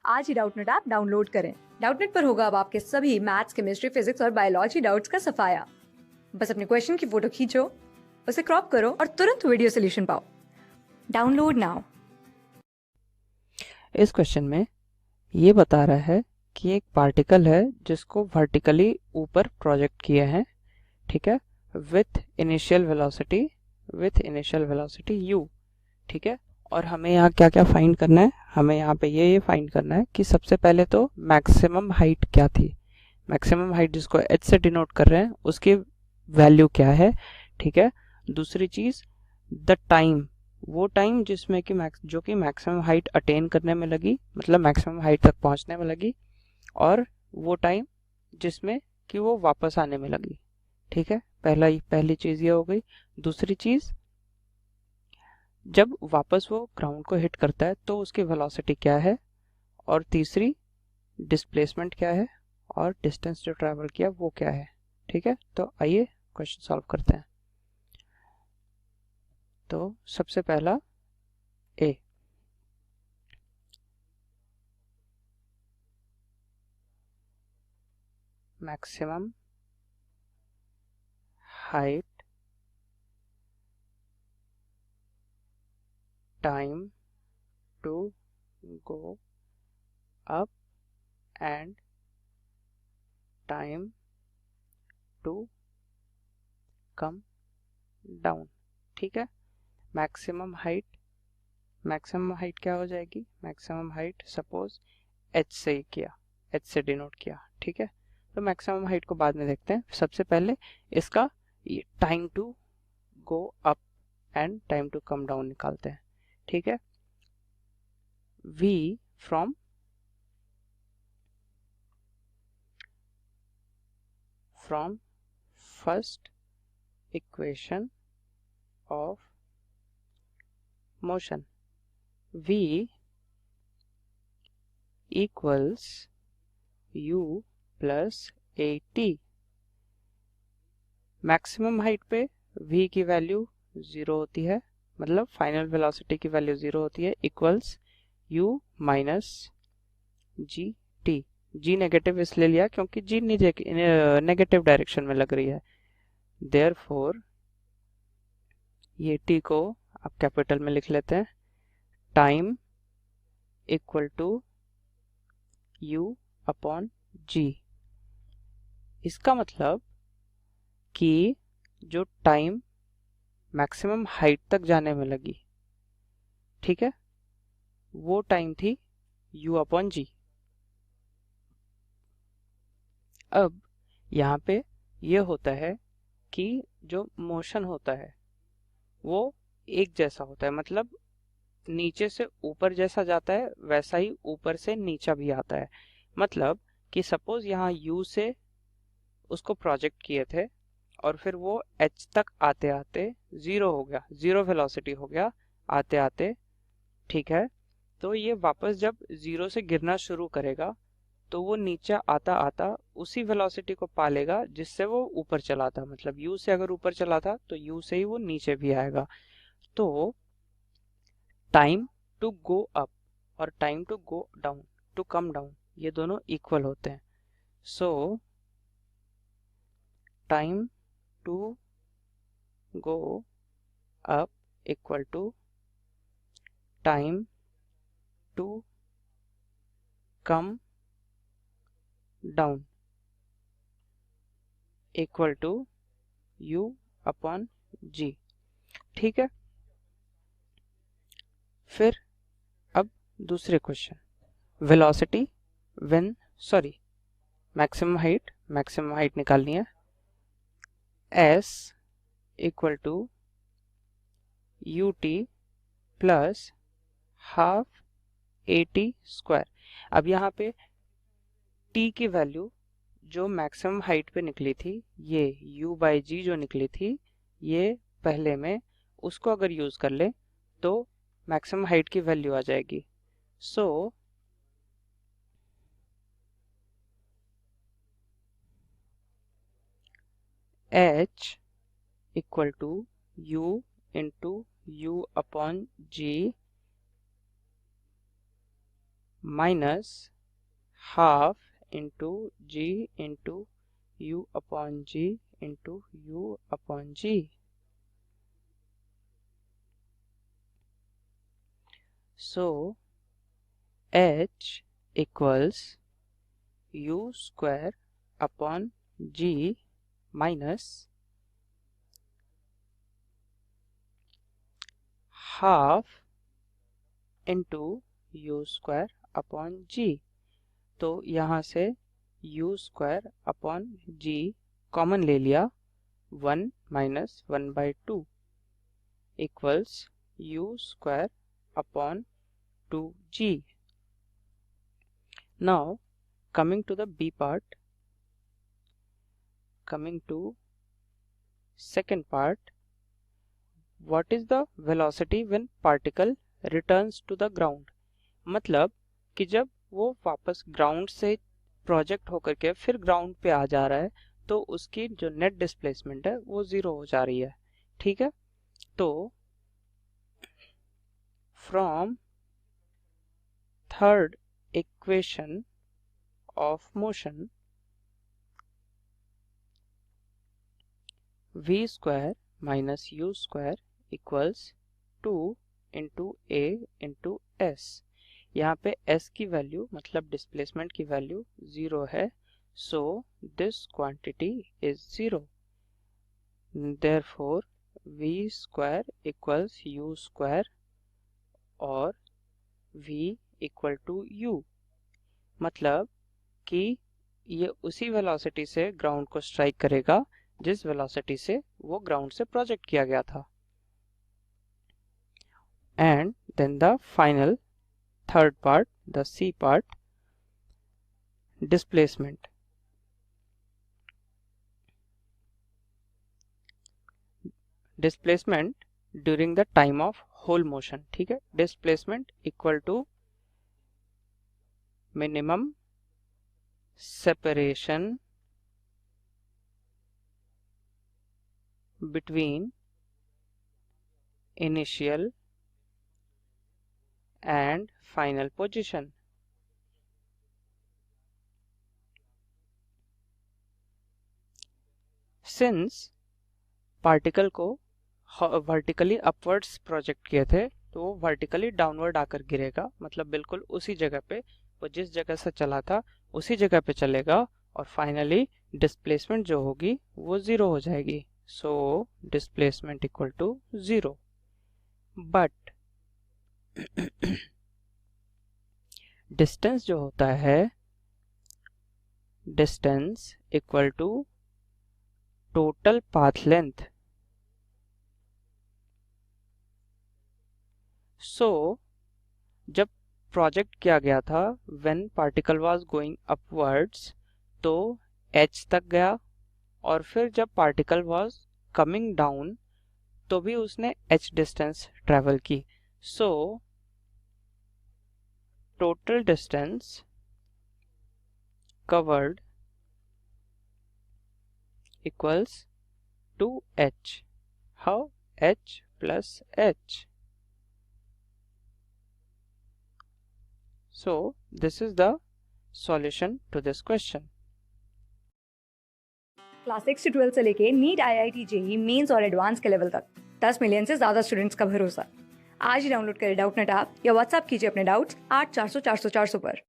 आज ही Doubtnut app download करें। Doubtnut पर होगा अब आपके सभी मैथ्स, केमिस्ट्री, फिजिक्स और बायोलॉजी डाउट्स का सफाया। बस अपने क्वेश्चन की फोटो खींचो, उसे क्रॉप करो और तुरंत वीडियो सोल्यूशन पाओ। Download now. इस क्वेश्चन में ये बता रहा है कि एक पार्टिकल है जिसको वर्टिकली ऊपर प्रोजेक्ट किया है, ठीक है, विथ इनिशियल वेलोसिटी u, ठीक है। और हमें यहाँ क्या क्या फाइंड करना है, हमें यहाँ पे ये फाइंड करना है कि सबसे पहले तो मैक्सिमम हाइट क्या थी, मैक्सिमम हाइट जिसको h से डिनोट कर रहे हैं उसकी वैल्यू क्या है, ठीक है। दूसरी चीज द टाइम, वो टाइम जिसमें कि जो कि मैक्सिमम हाइट अटेन करने में लगी, मतलब मैक्सिमम हाइट तक पहुंचने में लगी, और वो टाइम जिसमें कि वो वापस आने में लगी, ठीक है। पहली चीज ये हो गई। दूसरी चीज जब वापस वो ग्राउंड को हिट करता है तो उसकी वेलोसिटी क्या है, और तीसरी डिस्प्लेसमेंट क्या है, और डिस्टेंस जो ट्रैवल किया वो क्या है, ठीक है। तो आइए क्वेश्चन सॉल्व करते हैं। तो सबसे पहला a, maximum height time to go up and time to come down, ठीक है। मैक्सिमम हाइट क्या हो जाएगी, मैक्सिमम हाइट सपोज h से ही किया, h से डिनोट किया, ठीक है। तो मैक्सिमम हाइट को बाद में देखते हैं, सबसे पहले इसका time to go up and time to come down निकालते हैं, ठीक है। v from first equation of motion, v equals u plus at। Maximum height पे v की वैल्यू 0 होती है, मतलब फाइनल वेलोसिटी की वैल्यू 0 होती है, equals u minus g t. G negative इसलिए लिया क्योंकि जी नेगेटिव डायरेक्शन में लग रही है, देयरफॉर ये t को आप कैपिटल में लिख लेते हैं, time equal to u upon g. इसका मतलब कि जो टाइम मैक्सिमम हाइट तक जाने में लगी, ठीक है, वो टाइम थी u अपॉन जी। अब यहाँ पे ये होता है कि जो मोशन होता है वो एक जैसा होता है, मतलब नीचे से ऊपर जैसा जाता है वैसा ही ऊपर से नीचा भी आता है। मतलब कि सपोज यहाँ u से उसको प्रोजेक्ट किए थे और फिर वो h तक आते आते जीरो हो गया, जीरो वेलोसिटी हो गया आते आते, ठीक है। तो ये वापस जब जीरो से गिरना शुरू करेगा तो वो नीचे आता आता उसी वेलोसिटी को पालेगा जिससे वो ऊपर चला था, मतलब u से अगर ऊपर चला था तो u से ही वो नीचे भी आएगा। तो टाइम टू गो अप और time to go down, to come down, ये दोनों इक्वल होते हैं। So time to go up equal to time to come down equal to u upon g, ठीक है। फिर अब दूसरे question, velocity when maximum height निकालनी है, s equal to ut plus half at square. अब यहाँ पे t की वैल्यू जो मैक्सिमम हाइट पे निकली थी, ये u बाई जी जो निकली थी, ये पहले में उसको अगर यूज कर ले तो मैक्सिमम हाइट की वैल्यू आ जाएगी। So h equal to u into u upon g minus half into g into u upon g into u upon g. So h equals u square upon g minus half into u square upon g. तो यहाँ से u square upon g common ले लिया, 1 minus 1/2 equals u square upon 2g। Now coming to the b part, coming to second part, what is the velocity when particle returns to the ground? मतलब कि जब वो वापस ground से project होकर के फिर ग्राउंड पे आ जा रहा है तो उसकी जो नेट डिस्प्लेसमेंट है वो 0 हो जा रही है। ठीक है, तो from third equation of motion v square minus you square equals 2 into A into S. यहाँ पे s की वैल्यू मतलब डिस्प्लेसमेंट की वैल्यू 0 है, so this quantity is 0। Therefore v square equals you square और v इक्वल टू u। मतलब कि ये उसी वेलोसिटी से ग्राउंड को स्ट्राइक करेगा जिस वेलोसिटी से वो ग्राउंड से प्रोजेक्ट किया गया था। And then the final third part, the C part, displacement. Displacement during the time of whole motion. ठीक है, displacement equal to minimum separation between initial and final position। Since particle को vertically upwards project किए थे तो वो vertically downward आकर गिरेगा, मतलब बिल्कुल उसी जगह पे, वो जिस जगह से चला था उसी जगह पे चलेगा और फाइनली डिस्प्लेसमेंट जो होगी वो 0 हो जाएगी। So displacement equal to 0। But distance जो होता है, distance equal to total path length. So जब प्रोजेक्ट किया गया था when particle was going upwards तो h तक गया, और फिर जब पार्टिकल वाज कमिंग डाउन तो भी उसने h डिस्टेंस ट्रेवल की। So total distance covered equals to h। How? h plus h। So this is the solution to this question। Class 6 से 12 से लेके नीट, IIT, जेईई मेंस और advance के level तक 10 मिलियन से ज्यादा स्टूडेंट्स का भरोसा। आज ही डाउनलोड करें डाउटनेट ऐप या व्हाट्सएप कीजिए अपने डाउट्स 8400 400 400 पर।